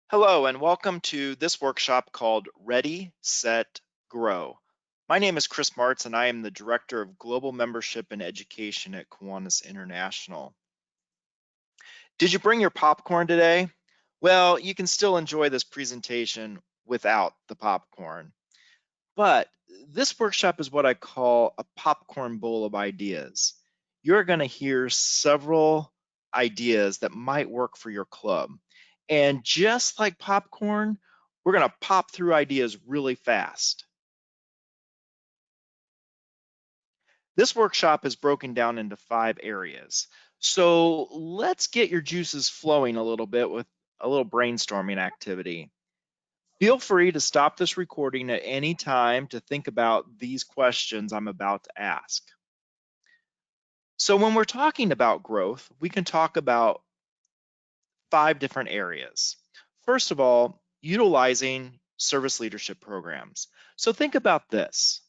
Hello and welcome to this workshop called Ready, Set, Grow. My name is Chris Martz and I am the Director of Global Membership and Education at Kiwanis International. Did you bring your popcorn today? Well, you can still enjoy this presentation without the popcorn, but this workshop is what I call a popcorn bowl of ideas. You're going to hear several ideas that might work for your club. And just like popcorn, we're going to pop through ideas really fast. This workshop is broken down into 5 areas. So let's get your juices flowing a little bit with a little brainstorming activity. Feel free to stop this recording at any time to think about these questions I'm about to ask. So when we're talking about growth, we can talk about 5 different areas. First of all, utilizing service leadership programs. So think about this.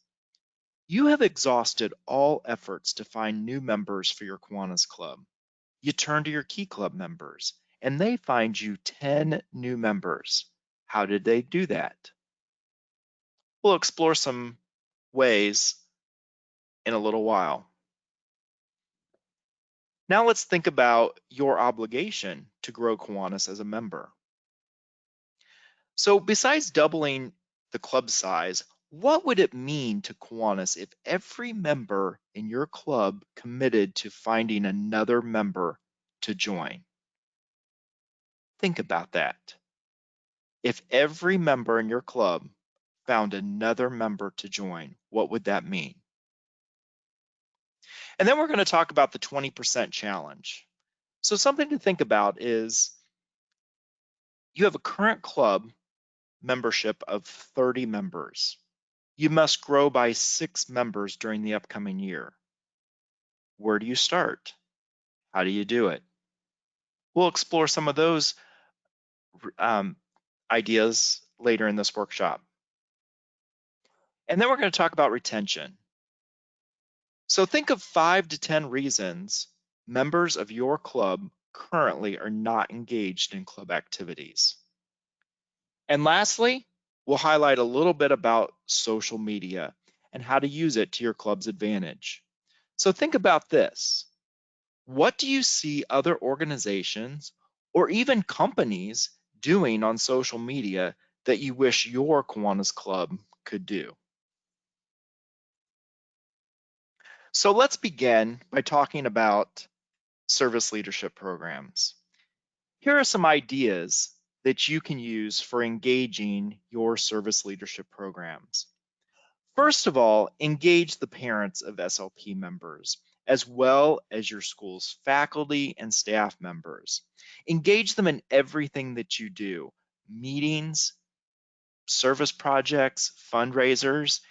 You have exhausted all efforts to find new members for your Kiwanis Club. You turn to your Key Club members, and they find you 10 new members. How did they do that? We'll explore some ways in a little while. Now let's think about your obligation to grow Kiwanis as a member. So besides doubling the club size, what would it mean to Kiwanis if every member in your club committed to finding another member to join? Think about that. If every member in your club found another member to join, what would that mean? And then we're going to talk about the 20% challenge. So something to think about is you have a current club membership of 30 members. You must grow by 6 members during the upcoming year. Where do you start? How do you do it? We'll explore some of those ideas later in this workshop. And then we're going to talk about retention. So think of 5 to 10 reasons members of your club currently are not engaged in club activities. And lastly, we'll highlight a little bit about social media and how to use it to your club's advantage. So think about this. What do you see other organizations or even companies doing on social media that you wish your Kiwanis Club could do? So let's begin by talking about service leadership programs. Here are some ideas that you can use for engaging your service leadership programs. First of all, engage the parents of SLP members, as well as your school's faculty and staff members. Engage them in everything that you do, meetings, service projects, fundraisers.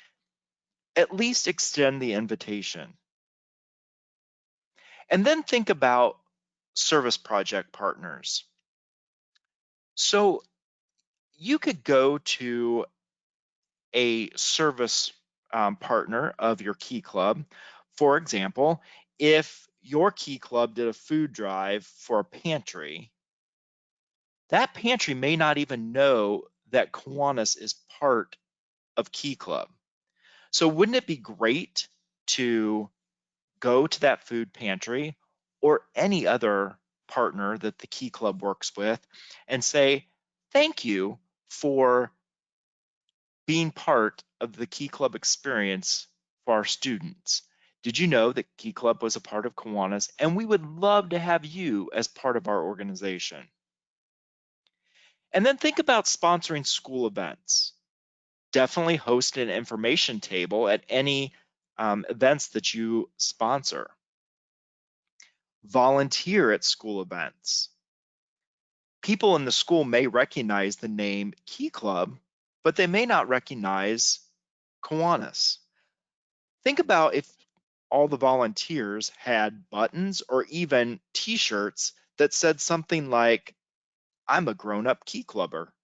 At least extend the invitation. And then think about service project partners. So you could go to a service partner of your Key Club. For example, if your Key Club did a food drive for a pantry, that pantry may not even know that Kiwanis is part of Key Club. So wouldn't it be great to go to that food pantry or any other partner that the Key Club works with and say, thank you for being part of the Key Club experience for our students. Did you know that Key Club was a part of Kiwanis, and we would love to have you as part of our organization? And then think about sponsoring school events. Definitely host an information table at any events that you sponsor. Volunteer at school events. People in the school may recognize the name Key Club, but they may not recognize Kiwanis. Think about if all the volunteers had buttons or even t-shirts that said something like, I'm a grown-up Key Clubber.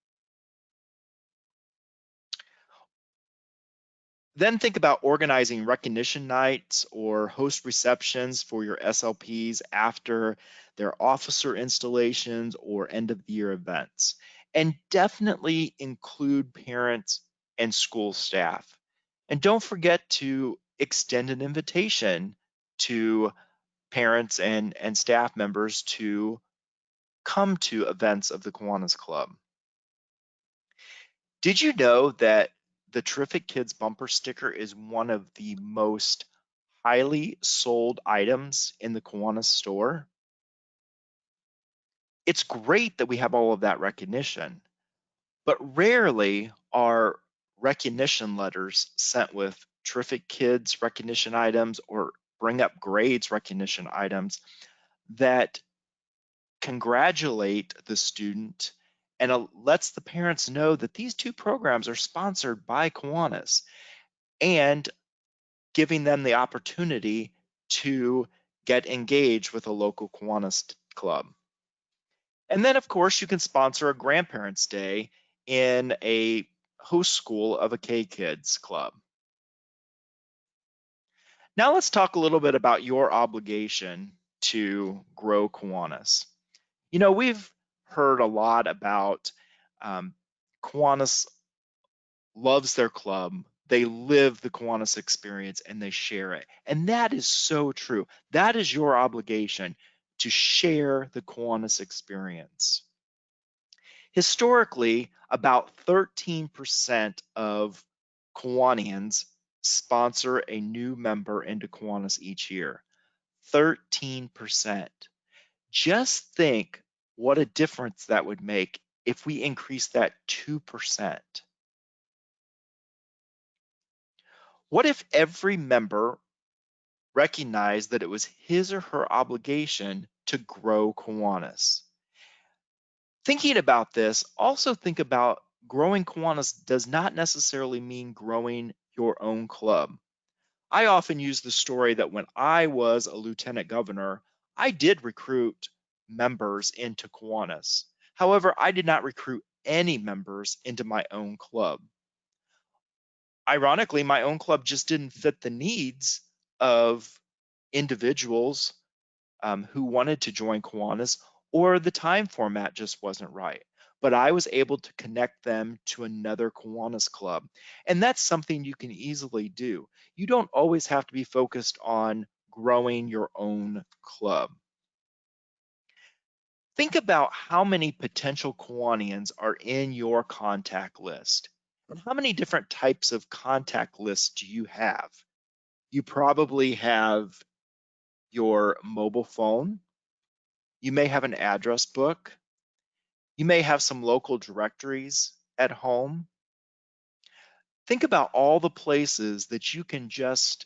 Then think about organizing recognition nights or host receptions for your SLPs after their officer installations or end of the year events. And definitely include parents and school staff. And don't forget to extend an invitation to parents and staff members to come to events of the Kiwanis Club. Did you know that the Terrific Kids bumper sticker is one of the most highly sold items in the Kiwanis store? It's great that we have all of that recognition, but rarely are recognition letters sent with Terrific Kids recognition items or Bring Up Grades recognition items that congratulate the student and lets the parents know that these two programs are sponsored by Kiwanis, and giving them the opportunity to get engaged with a local Kiwanis club. And then, of course, you can sponsor a Grandparents' Day in a host school of a K-Kids club. Now let's talk a little bit about your obligation to grow Kiwanis. You know, we've heard a lot about Kiwanis loves their club. They live the Kiwanis experience and they share it. And that is so true. That is your obligation, to share the Kiwanis experience. Historically, about 13% of Kiwanians sponsor a new member into Kiwanis each year. 13%. Just think what a difference that would make if we increase that 2%. What if every member recognized that it was his or her obligation to grow Kiwanis? Thinking about this, also think about growing Kiwanis does not necessarily mean growing your own club. I often use the story that when I was a lieutenant governor, I did recruit members into Kiwanis. However, I did not recruit any members into my own club. Ironically, my own club just didn't fit the needs of individuals who wanted to join Kiwanis, or the time format just wasn't right. But I was able to connect them to another Kiwanis club. And that's something you can easily do. You don't always have to be focused on growing your own club. Think about how many potential Kiwanians are in your contact list. And how many different types of contact lists do you have? You probably have your mobile phone. You may have an address book. You may have some local directories at home. Think about all the places that you can just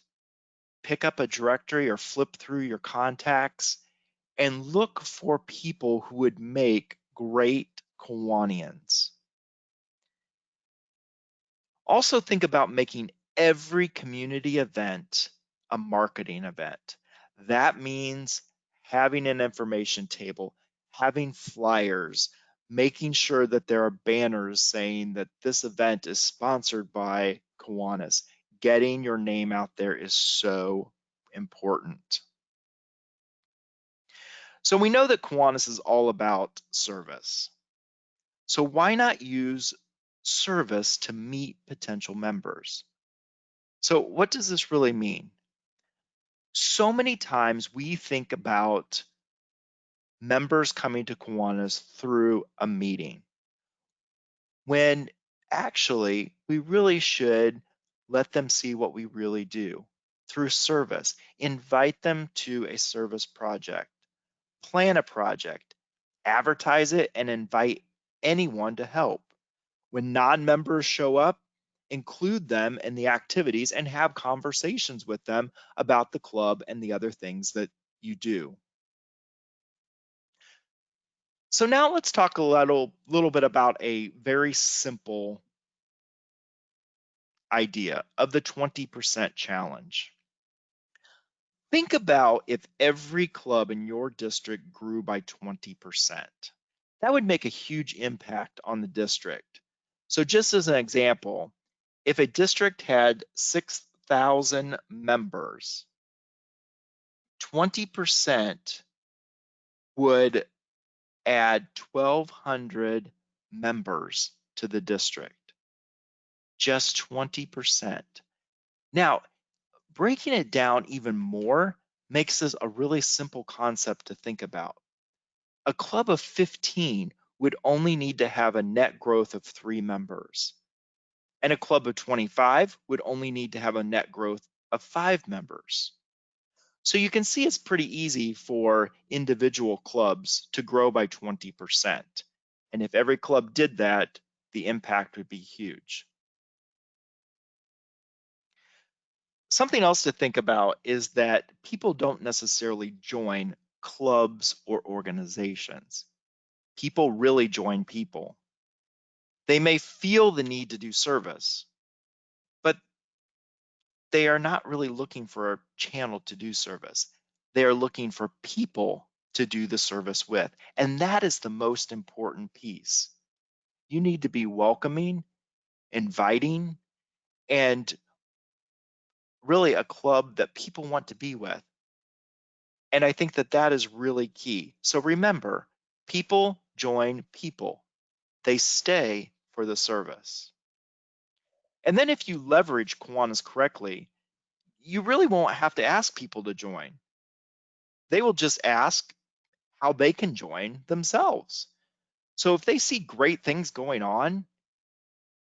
pick up a directory or flip through your contacts and look for people who would make great Kiwanians. Also think about making every community event a marketing event. That means having an information table, having flyers, making sure that there are banners saying that this event is sponsored by Kiwanis. Getting your name out there is so important. So we know that Kiwanis is all about service. So why not use service to meet potential members? So what does this really mean? So many times we think about members coming to Kiwanis through a meeting, when actually we really should let them see what we really do through service. Invite them to a service project, plan a project, advertise it, and invite anyone to help. When non-members show up, include them in the activities and have conversations with them about the club and the other things that you do. So now let's talk a little bit about a very simple idea of the 20% challenge. Think about if every club in your district grew by 20%. That would make a huge impact on the district. So just as an example, if a district had 6,000 members, 20% would add 1,200 members to the district. Just 20%. Now, breaking it down even more makes this a really simple concept to think about. A club of 15 would only need to have a net growth of 3 members, and a club of 25 would only need to have a net growth of 5 members. So you can see it's pretty easy for individual clubs to grow by 20%. And if every club did that, the impact would be huge. Something else to think about is that people don't necessarily join clubs or organizations. People really join people. They may feel the need to do service, but they are not really looking for a channel to do service. They are looking for people to do the service with. And that is the most important piece. You need to be welcoming, inviting, and really a club that people want to be with. And I think that that is really key. So remember, people join people. They stay for the service. And then if you leverage Kiwanis correctly, you really won't have to ask people to join. They will just ask how they can join themselves. So if they see great things going on,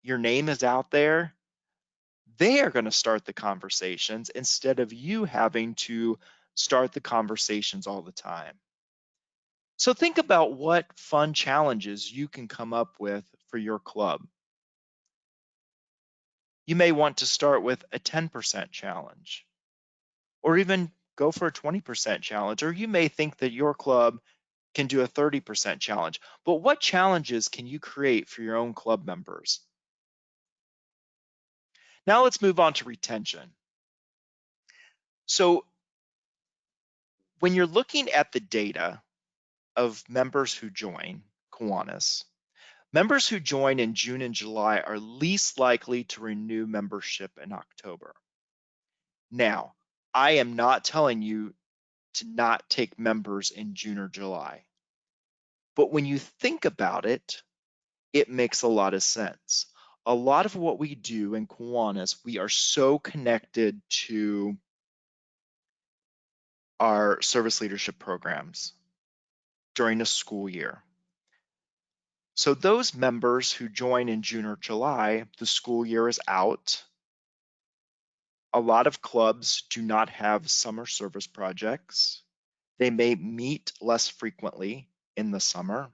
your name is out there, they are going to start the conversations instead of you having to start the conversations all the time. So think about what fun challenges you can come up with for your club. You may want to start with a 10% challenge, or even go for a 20% challenge, or you may think that your club can do a 30% challenge. But what challenges can you create for your own club members? Now let's move on to retention. So when you're looking at the data of members who join Kiwanis, members who join in June and July are least likely to renew membership in October. Now, I am not telling you to not take members in June or July, but when you think about it, it makes a lot of sense. A lot of what we do in Kiwanis, we are so connected to our service leadership programs during the school year. So those members who join in June or July, the school year is out. A lot of clubs do not have summer service projects. They may meet less frequently in the summer.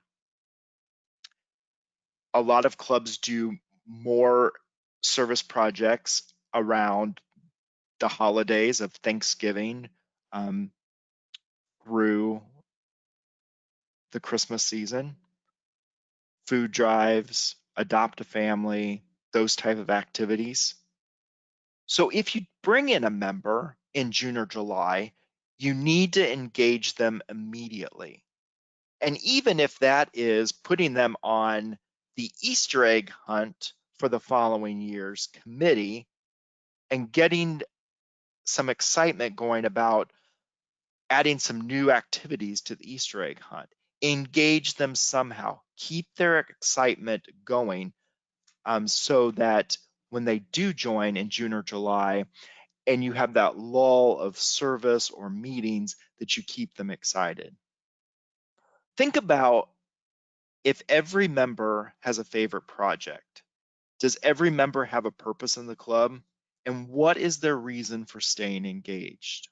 A lot of clubs do more service projects around the holidays of Thanksgiving through the Christmas season, food drives, adopt a family, those type of activities. So if you bring in a member in June or July, you need to engage them immediately. And even if that is putting them on the Easter egg hunt for the following year's committee and getting some excitement going about adding some new activities to the Easter egg hunt, engage them somehow, keep their excitement going so that when they do join in June or July, and you have that lull of service or meetings, that you keep them excited. Think about if every member has a favorite project. Does every member have a purpose in the club? And what is their reason for staying engaged?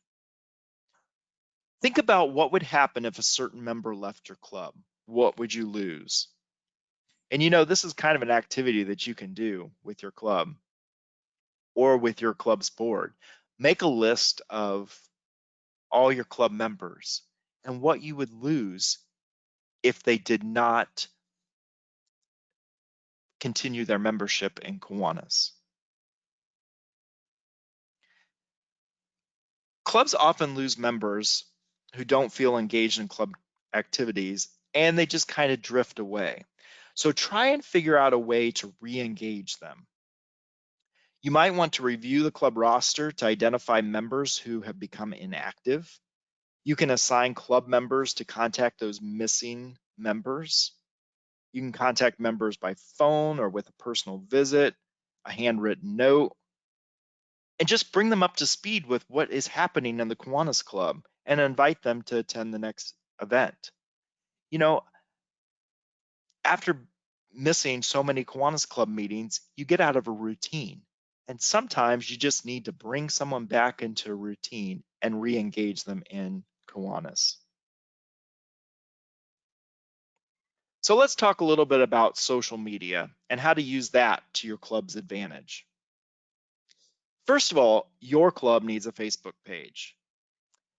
Think about what would happen if a certain member left your club. What would you lose? And you know, this is kind of an activity that you can do with your club or with your club's board. Make a list of all your club members and what you would lose if they did not continue their membership in Kiwanis. Clubs often lose members who don't feel engaged in club activities and they just kind of drift away. So try and figure out a way to re-engage them. You might want to review the club roster to identify members who have become inactive. You can assign club members to contact those missing members. You can contact members by phone or with a personal visit, a handwritten note, and just bring them up to speed with what is happening in the Kiwanis Club and invite them to attend the next event. You know, after missing so many Kiwanis Club meetings, you get out of a routine. And sometimes you just need to bring someone back into a routine and re-engage them in Kiwanis. So let's talk a little bit about social media and how to use that to your club's advantage. First of all, your club needs a Facebook page.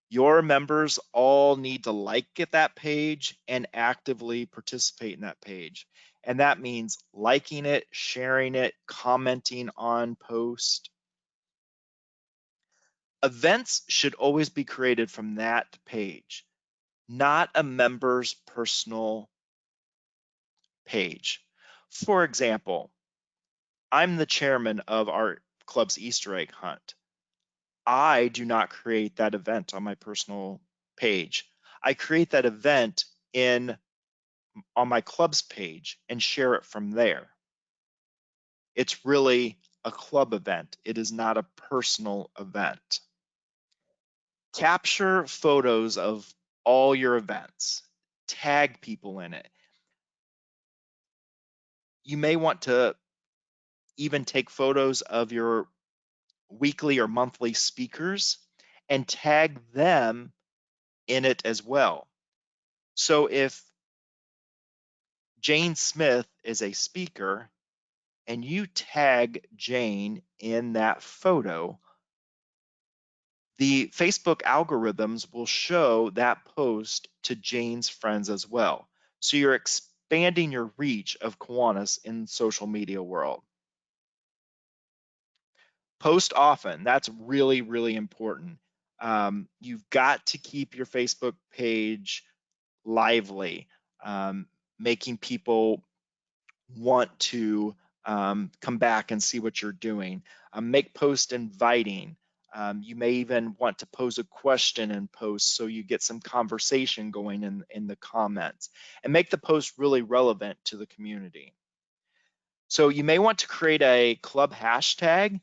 Your members all need to like that page and actively participate in that page. And that means liking it, sharing it, commenting on posts. Events should always be created from that page, not a member's personal page. For example, I'm the chairman of our club's Easter egg hunt. I do not create that event on my personal page. I create that event on my club's page and share it from there. It's really a club event. It is not a personal event. Capture photos of all your events. Tag people in it. You may want to even take photos of your weekly or monthly speakers and tag them in it as well. So if Jane Smith is a speaker and you tag Jane in that photo, the Facebook algorithms will show that post to Jane's friends as well. So you're expanding your reach of Kiwanis in social media world. Post often, that's really, really important. You've got to keep your Facebook page lively, making people want to come back and see what you're doing. Make posts inviting. You may even want to pose a question in posts so you get some conversation going in the comments, and make the post really relevant to the community. So you may want to create a club hashtag,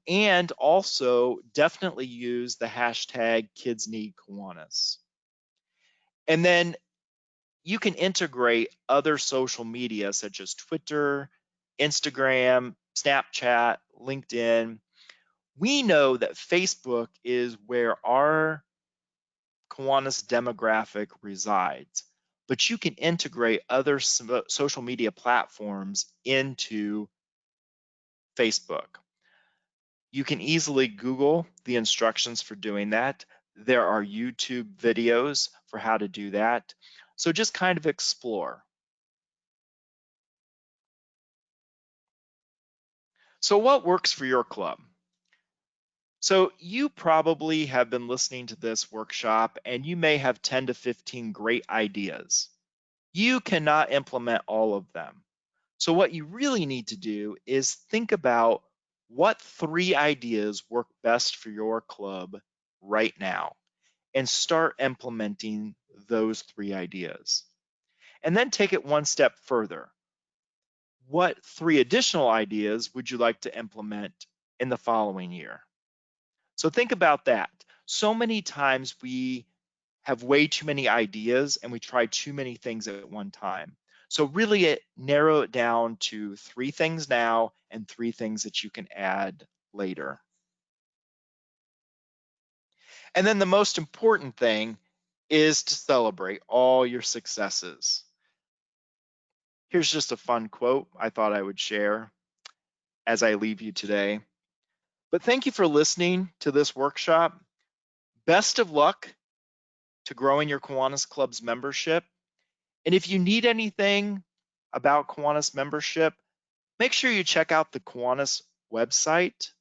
and also definitely use the hashtag Kids Need Kiwanis. And then you can integrate other social media such as Twitter, Instagram, Snapchat, LinkedIn. We know that Facebook is where our Kiwanis demographic resides, but you can integrate other social media platforms into Facebook. You can easily Google the instructions for doing that. There are YouTube videos for how to do that. So just kind of explore. So what works for your club? So you probably have been listening to this workshop and you may have 10 to 15 great ideas. You cannot implement all of them. So what you really need to do is think about what 3 ideas work best for your club right now and start implementing those 3 ideas. And then take it one step further. What 3 additional ideas would you like to implement in the following year? So think about that. So many times we have way too many ideas and we try too many things at one time. So really narrow it down to 3 things now and 3 things that you can add later. And then the most important thing is to celebrate all your successes. Here's just a fun quote I thought I would share as I leave you today. But thank you for listening to this workshop. Best of luck to growing your Kiwanis Club's membership. And if you need anything about Kiwanis membership, make sure you check out the Kiwanis website,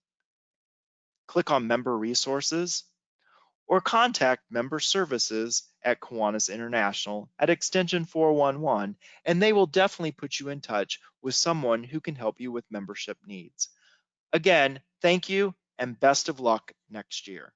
click on Member Resources, or contact Member Services at Kiwanis International at extension 411, and they will definitely put you in touch with someone who can help you with membership needs. Again, thank you and best of luck next year.